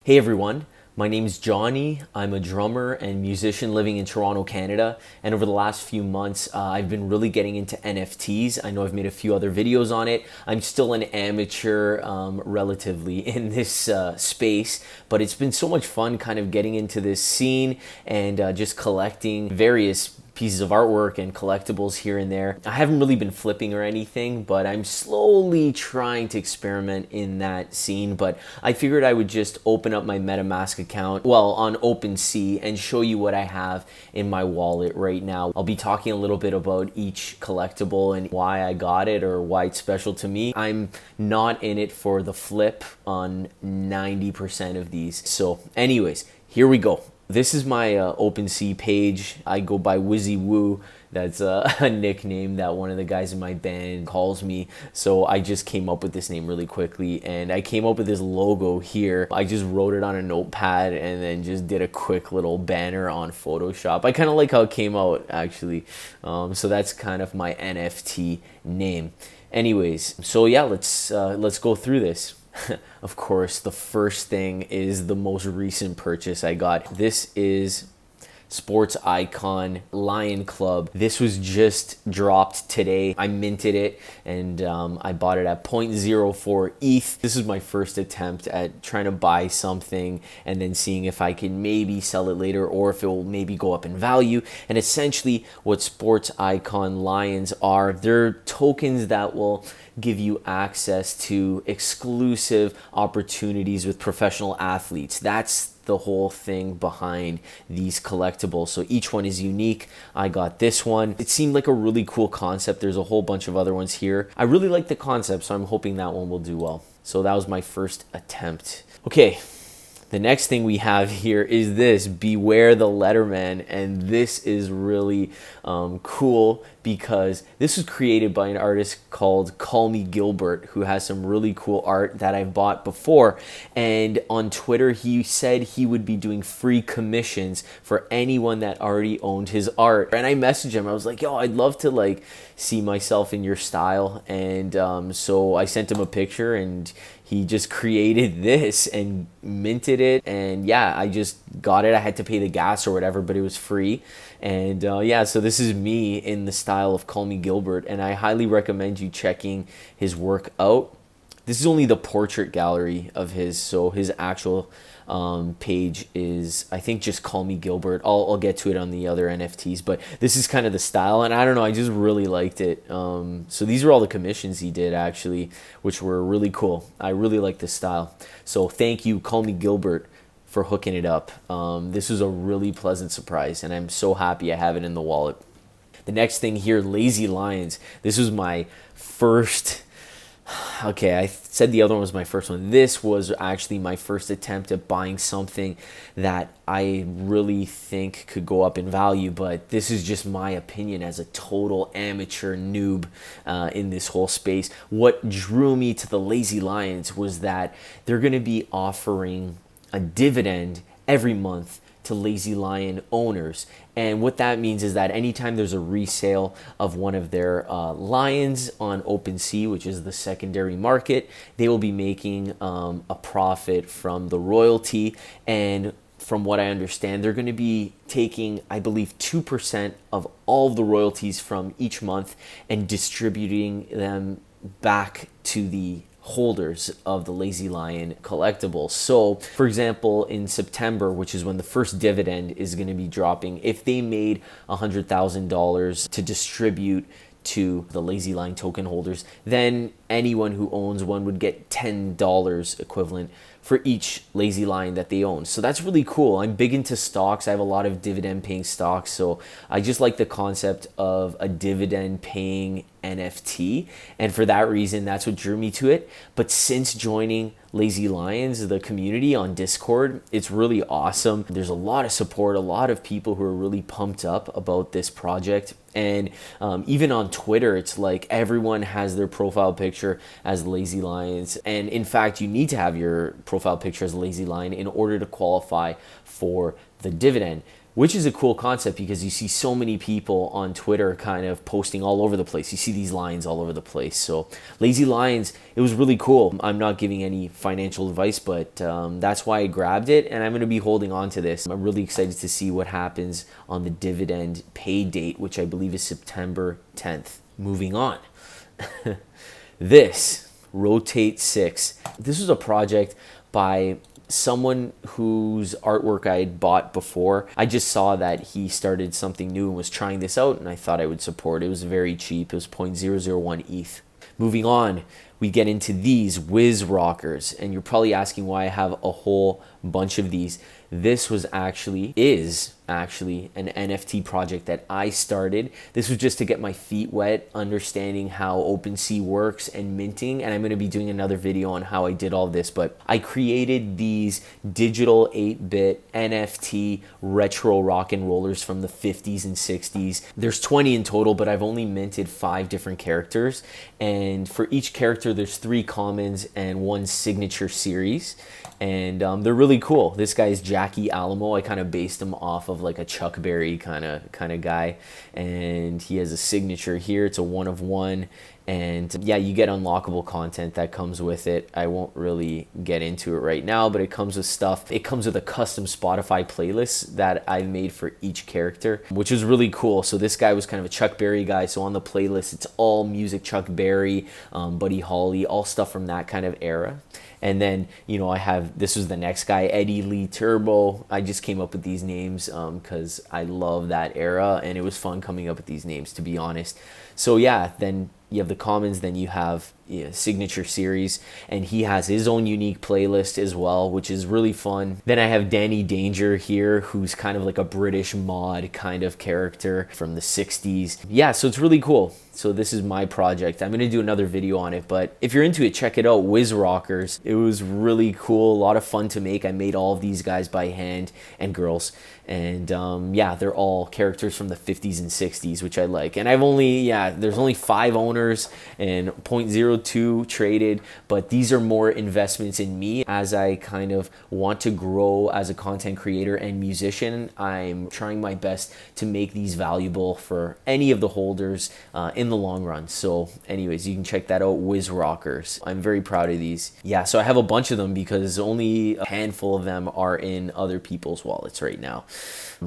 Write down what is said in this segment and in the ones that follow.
Hey everyone, my name's Johnny. I'm a drummer and musician living in Toronto, Canada. And over the last few months, I've been really getting into NFTs. I know I've made a few other videos on it. I'm still an amateur relatively in this space, but it's been so much fun kind of getting into this scene and just collecting various pieces of artwork and collectibles here and there. I haven't really been flipping or anything, but I'm slowly trying to experiment in that scene. But I figured I would just open up my MetaMask account, well, on OpenSea, and show you what I have in my wallet right now. I'll be talking a little bit about each collectible and why I got it or why it's special to me. I'm not in it for the flip on 90% of these. So anyways, here we go. This is my OpenSea page. I go by Wizzy Woo. That's a nickname that one of the guys in my band calls me. So I just came up with this name really quickly, and I came up with this logo here. I just wrote it on a notepad and then just did a quick little banner on Photoshop. I kind of like how it came out, actually. So that's kind of my NFT name. Anyways, so yeah, let's go through this. Of course, the first thing is the most recent purchase I got. This is SportsIcon Lion Club. This was just dropped today. I minted it and I bought it at 0.04 ETH. This is my first attempt at trying to buy something and then seeing if I can maybe sell it later or if it will maybe go up in value. And essentially what SportsIcon Lions are, they're tokens that will give you access to exclusive opportunities with professional athletes. That's the whole thing behind these collectibles. So each one is unique. I got this one. It seemed like a really cool concept. There's a whole bunch of other ones here. I really like the concept, so I'm hoping that one will do well. So that was my first attempt. Okay. The next thing we have here is this, Beware the Letterman, and this is really cool because this was created by an artist called callmegilbert, who has some really cool art that I've bought before. And on Twitter, he said he would be doing free commissions for anyone that already owned his art. And I messaged him. I was like, yo, I'd love to see myself in your style. And so I sent him a picture and he just created this and minted it. And yeah, I just got it. I had to pay the gas or whatever, but it was free. And yeah, so this is me in the style of callmegilbert. And I highly recommend you checking his work out. This is only the portrait gallery of his. So his actual page is, I think, just callmegilbert. I'll get to it on the other NFTs, but this is kind of the style, and I don't know, I just really liked it. So these are all the commissions he did, actually, which were really cool. I really like this style. So thank you, callmegilbert, for hooking it up. This was a really pleasant surprise, and I'm so happy I have it in the wallet. The next thing here, Lazy Lions. This was my first... Okay, I said the other one was my first one. This was actually my first attempt at buying something that I really think could go up in value, but this is just my opinion as a total amateur noob in this whole space. What drew me to the Lazy Lions was that they're going to be offering a dividend every month to Lazy Lion owners. And what that means is that anytime there's a resale of one of their lions on OpenSea, which is the secondary market, they will be making a profit from the royalty. And from what I understand, they're going to be taking, I believe, 2% of all of the royalties from each month and distributing them back to the holders of the Lazy Lion collectibles. So for example, in September, which is when the first dividend is going to be dropping, if they made $100,000 to distribute to the Lazy Lion token holders, then anyone who owns one would get $10 equivalent for each Lazy Lion that they own. So that's really cool. I'm big into stocks. I have a lot of dividend paying stocks. So I just like the concept of a dividend paying NFT. And for that reason, that's what drew me to it. But since joining Lazy Lions, the community on Discord, it's really awesome. There's a lot of support, a lot of people who are really pumped up about this project. And even on Twitter, it's like everyone has their profile picture as Lazy Lions. And in fact, you need to have your profile picture as Lazy Lion in order to qualify for the dividend, which is a cool concept because you see so many people on Twitter kind of posting all over the place. You see these lions all over the place. So Lazy Lions, it was really cool. I'm not giving any financial advice, but that's why I grabbed it, and I'm going to be holding on to this. I'm really excited to see what happens on the dividend pay date, which I believe is September 10th. Moving on. This, Rotate 6. This was a project by someone whose artwork I had bought before. I just saw that he started something new and was trying this out, and I thought I would support. It was very cheap. It was 0.001 ETH. Moving on, we get into these WizRockers, and you're probably asking why I have a whole bunch of these. This is actually an NFT project that I started. This was just to get my feet wet, understanding how OpenSea works and minting, and I'm going to be doing another video on how I did all this, but I created these digital 8-bit NFT retro rock and rollers from the 50s and 60s. There's 20 in total, but I've only minted 5 different characters, and for each character there's 3 commons and 1 signature series, and they're really cool. This guy is Jackie Alamo. I kind of based him off of like a Chuck Berry kind of guy, and he has a signature here. It's a 1 of 1, and yeah, you get unlockable content that comes with it. I won't really get into it right now, but it comes with stuff. It comes with a custom Spotify playlist that I've made for each character, which is really cool. So this guy was kind of a Chuck Berry guy, so on the playlist it's all music Chuck Berry, Buddy Holly, all stuff from that kind of era. And then, you know, this was the next guy, Eddie Lee Turbo. I just came up with these names because I love that era, and it was fun coming up with these names, to be honest. So yeah, then you have the commons, then you have signature series, and he has his own unique playlist as well, which is really fun. Then I have Danny Danger here, who's kind of like a British mod kind of character from the 60s. Yeah, so it's really cool. So this is my project. I'm going to do another video on it, but if you're into it, check it out. WizRockers. It was really cool, a lot of fun to make. I made all of these guys by hand, and girls, and yeah, they're all characters from the 50s and 60s, which I like. And there's only 5 owners and 0.02 traded, but these are more investments in me as I kind of want to grow as a content creator and musician. I'm trying my best to make these valuable for any of the holders in the long run. So anyways, you can check that out, WizRockers. I'm very proud of these. Yeah, so I have a bunch of them because only a handful of them are in other people's wallets right now.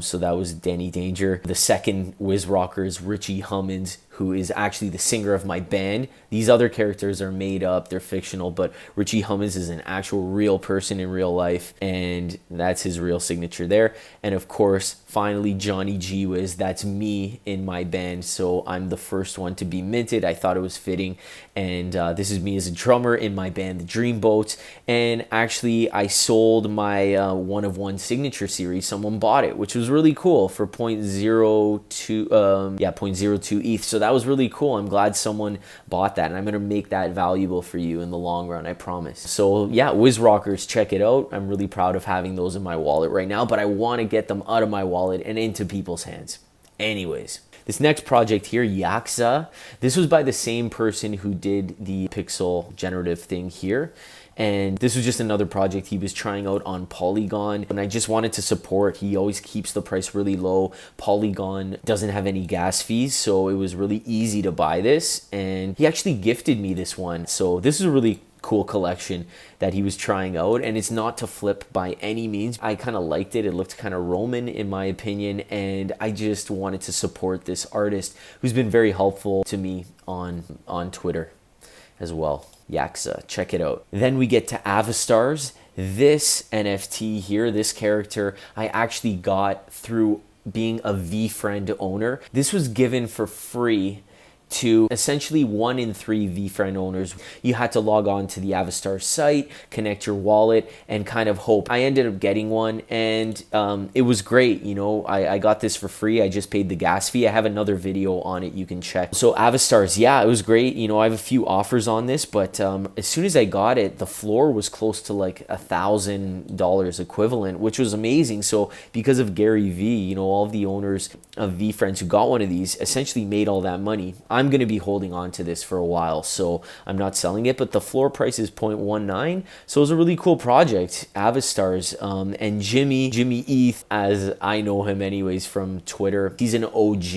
So that was Danny Danger. The second WizRockers, Richie Hummins, who is actually the singer of my band. These other characters are made up, they're fictional, but Richie Hummins is an actual real person in real life, and that's his real signature there. And of course, finally, Johnny G Wiz, that's me in my band, so I'm the first one to be minted. I thought it was fitting, and this is me as a drummer in my band, the Dreamboats. And actually, I sold my 1 of 1 signature series. Someone bought it, which was really cool for 0.02 ETH. So that was really cool. I'm glad someone bought that, and I'm going to make that valuable for you in the long run, I promise. So yeah, WizRockers, check it out. I'm really proud of having those in my wallet right now, but I want to get them out of my wallet and into people's hands. Anyways, this next project here, Yakza, this was by the same person who did the pixel generative thing here. And this was just another project he was trying out on Polygon, and I just wanted to support. He always keeps the price really low. Polygon doesn't have any gas fees, so it was really easy to buy this, and he actually gifted me this one. So this is a really cool collection that he was trying out, and it's not to flip by any means. I kind of liked it. It looked kind of Roman in my opinion, and I just wanted to support this artist who's been very helpful to me on Twitter as well. Yakza, check it out. Then we get to Avastars. This NFT here, this character, I actually got through being a VeeFriend owner. This was given for free to essentially 1 in 3 VeeFriend owners. You had to log on to the Avastars site, connect your wallet, and kind of hope. I ended up getting one, and it was great. You know, I got this for free. I just paid the gas fee. I have another video on it you can check. So Avastars, yeah, it was great. You know, I have a few offers on this, but as soon as I got it, the floor was close to like $1,000 equivalent, which was amazing. So because of Gary V, you know, all of the owners of VeeFriends who got one of these essentially made all that money. I'm I'm going to be holding on to this for a while, so I'm not selling it, but the floor price is 0.19. So it was a really cool project. Avastars, and Jimmy ETH, as I know him anyways from Twitter, he's an OG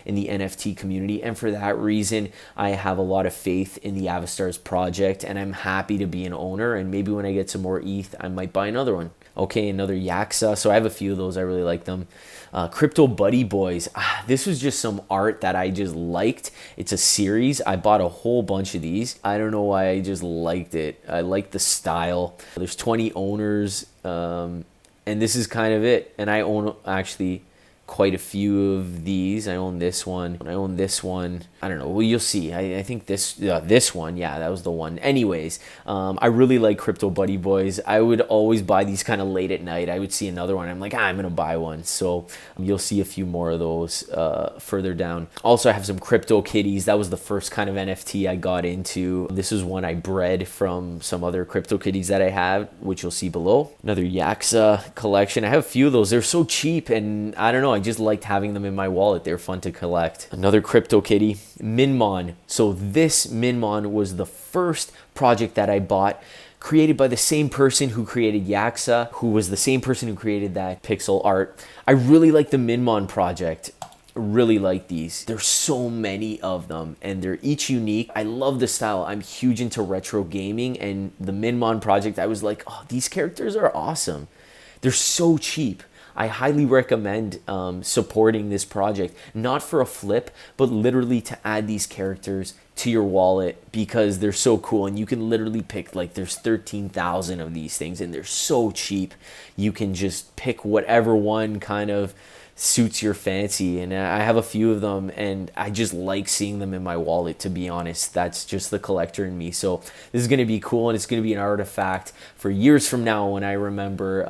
in the NFT community, and for that reason I have a lot of faith in the Avastars project, and I'm happy to be an owner, and maybe when I get some more ETH I might buy another one. Okay, another Yakza. So I have a few of those. I really like them. Crypto Buddy Boys. This was just some art that I just liked. It's a series. I bought a whole bunch of these. I don't know why, I just liked it. I like the style. There's 20 owners, and this is kind of it. And I own actually quite a few of these. I own this one. I own this one. I don't know. Well, you'll see. I think this one. Yeah, that was the one. Anyways, I really like Crypto Buddy Boys. I would always buy these kind of late at night. I would see another one. I'm like, I'm going to buy one. So you'll see a few more of those further down. Also, I have some CryptoKitties. That was the first kind of NFT I got into. This is one I bred from some other CryptoKitties that I have, which you'll see below. Another Yakza collection. I have a few of those. They're so cheap, and I don't know. I just liked having them in my wallet. They're fun to collect. Another CryptoKitty, minmon. So this minmon was the first project that I bought, created by the same person who created Yakza, who was the same person who created that pixel art. I really like the minmon project. Really like these. There's so many of them and they're each unique. I love the style. I'm huge into retro gaming, and the minmon project, I was like, oh, these characters are awesome. They're so cheap. I highly recommend supporting this project, not for a flip, but literally to add these characters to your wallet because they're so cool, and you can literally pick, like, there's 13,000 of these things and they're so cheap. You can just pick whatever one kind of suits your fancy, and I have a few of them and I just like seeing them in my wallet, to be honest. That's just the collector in me. So this is going to be cool, and it's going to be an artifact for years from now when I remember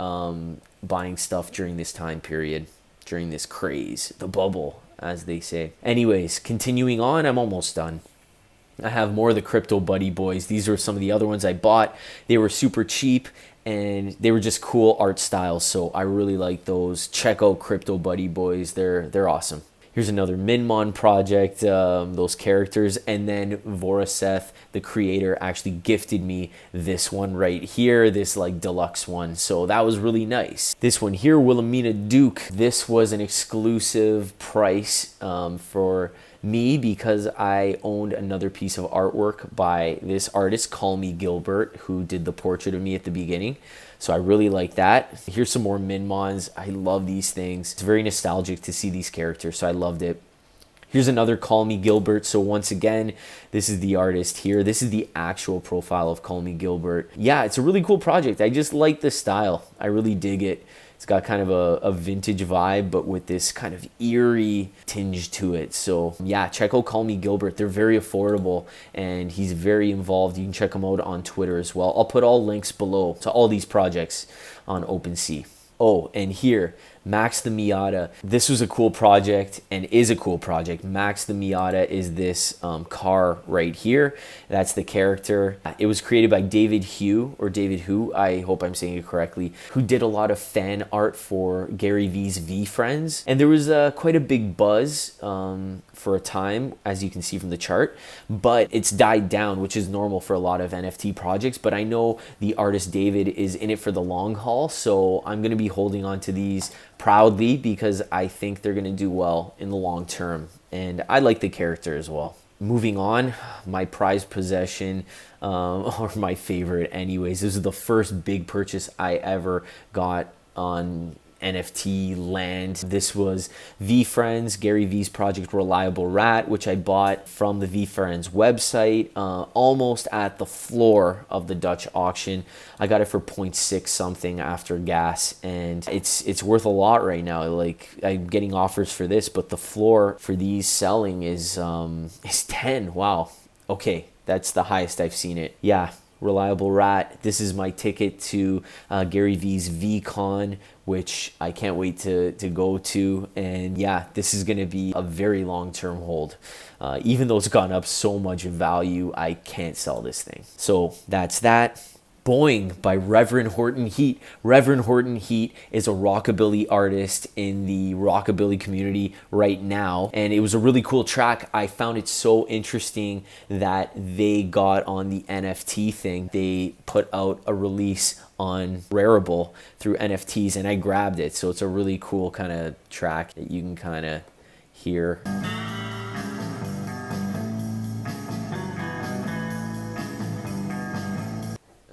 buying stuff during this time period, during this craze, the bubble, as they say. Anyways, continuing on, I'm almost done. I have more of the Crypto Buddy Boys. These are some of the other ones I bought. They were super cheap and they were just cool art styles, so I really like those. Check out Crypto Buddy Boys. They're awesome. Here's another minmon project, those characters, and then Voraseth, the creator, actually gifted me this one right here, this like deluxe one, so that was really nice. This one here, Wilhelmina Duke, this was an exclusive price for me because I owned another piece of artwork by this artist, callmegilbert, who did the portrait of me at the beginning. So I really like that. Here's some more minmons. I love these things. It's very nostalgic to see these characters, so I loved it. Here's another callmegilbert. So once again, this is the artist here. This is the actual profile of callmegilbert. Yeah, it's a really cool project. I just like the style. I really dig it. It's got kind of a vintage vibe, but with this kind of eerie tinge to it. So yeah, check out callmegilbert. They're very affordable and he's very involved. You can check him out on Twitter as well. I'll put all links below to all these projects on OpenSea. Oh, and here, Max the Miata. This was a cool project and is a cool project. Max the Miata is this car right here. That's the character. It was created by David Hu, I hope I'm saying it correctly, who did a lot of fan art for Gary V's VeeFriends. And there was quite a big buzz for a time, as you can see from the chart, but it's died down, which is normal for a lot of NFT projects. But I know the artist David is in it for the long haul, so I'm going to be holding on to these proudly because I think they're going to do well in the long term, and I like the character as well. Moving on, my prized possession, or my favorite anyways. This is the first big purchase I ever got on NFT land. This was VeeFriends, Gary V's project Reliable Rat, which I bought from the VeeFriends website, almost at the floor of the Dutch auction. I got it for 0.6 something after gas, and it's worth a lot right now. Like, I'm getting offers for this, but the floor for these selling is 10. Wow. Okay, that's the highest I've seen it. Yeah. Reliable Rat. This is my ticket to Gary V's VCon, which I can't wait to go to. And yeah, this is going to be a very long-term hold. Even though it's gone up so much in value, I can't sell this thing. So that's that. Boing by Reverend Horton Heat. Reverend Horton Heat is a rockabilly artist in the rockabilly community right now, and it was a really cool track. I found it so interesting that they got on the NFT thing. They put out a release on Rarible through NFTs, and I grabbed it. So it's a really cool kind of track that you can kind of hear.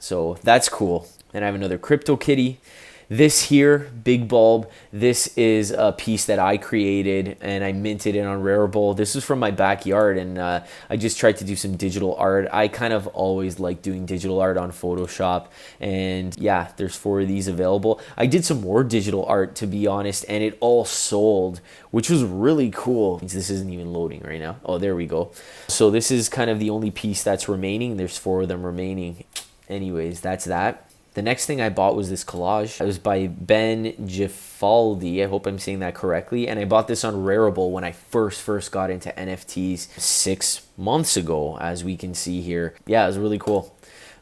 So that's cool. And I have another CryptoKitty. This here, Big Bulb, this is a piece that I created and I minted it on Rarible. This is from my backyard, and I just tried to do some digital art. I kind of always like doing digital art on Photoshop, and yeah, there's 4 of these available. I did some more digital art, to be honest, and it all sold, which was really cool. This isn't even loading right now. Oh, there we go. So this is kind of the only piece that's remaining. There's 4 of them remaining. Anyways, that's that. The next thing I bought was this collage. It was by Gifaldi. I hope I'm saying that correctly. And I bought this on Rarible when I first got into NFTs 6 months ago, as we can see here. Yeah, it was really cool.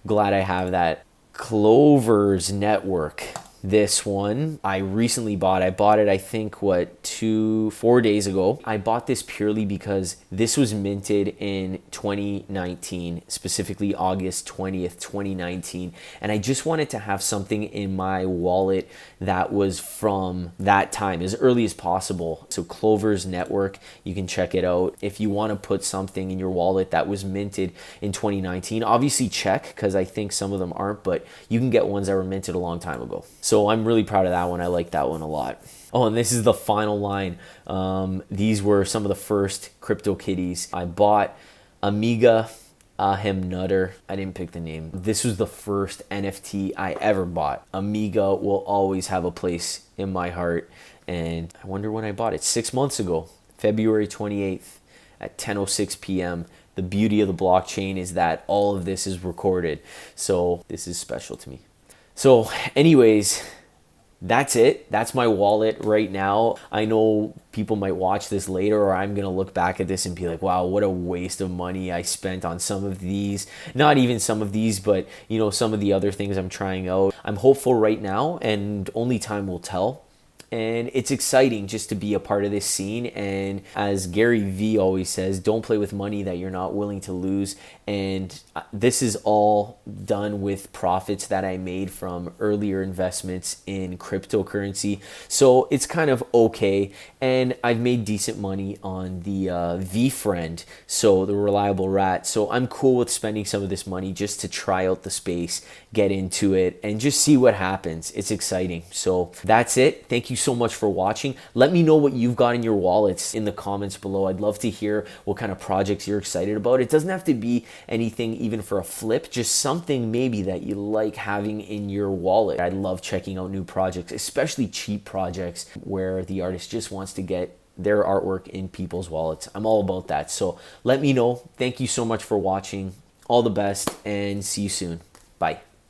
Glad I have that. Clovers Network. This one I recently bought. I bought it, I think, 4 days ago. I bought this purely because this was minted in 2019, specifically August 20th, 2019. And I just wanted to have something in my wallet that was from that time, as early as possible. So Clovers Network, you can check it out. If you want to put something in your wallet that was minted in 2019, obviously check, because I think some of them aren't, but you can get ones that were minted a long time ago. So I'm really proud of that one. I like that one a lot. Oh, and this is the final line. These were some of the first CryptoKitties. I bought Amiga Ahemnutter. I didn't pick the name. This was the first NFT I ever bought. Amiga will always have a place in my heart. And I wonder when I bought it. 6 months ago, February 28th at 10:06 p.m. The beauty of the blockchain is that all of this is recorded. So this is special to me. So anyways, that's it. That's my wallet right now. I know people might watch this later, or I'm going to look back at this and be like, wow, what a waste of money I spent on some of these. Not even some of these, but you know, some of the other things I'm trying out. I'm hopeful right now, and only time will tell. And it's exciting just to be a part of this scene. And as Gary Vee always says, don't play with money that you're not willing to lose. And this is all done with profits that I made from earlier investments in cryptocurrency. So it's kind of okay. And I've made decent money on the VeeFriend, so the reliable rat. So I'm cool with spending some of this money just to try out the space, get into it, and just see what happens. It's exciting. So that's it. Thank you so much for watching. Let me know what you've got in your wallets in the comments below. I'd love to hear what kind of projects you're excited about. It doesn't have to be anything even for a flip, just something maybe that you like having in your wallet. I love checking out new projects, especially cheap projects where the artist just wants to get their artwork in people's wallets. I'm all about that. So let me know. Thank you so much for watching. All the best, and see you soon. Bye.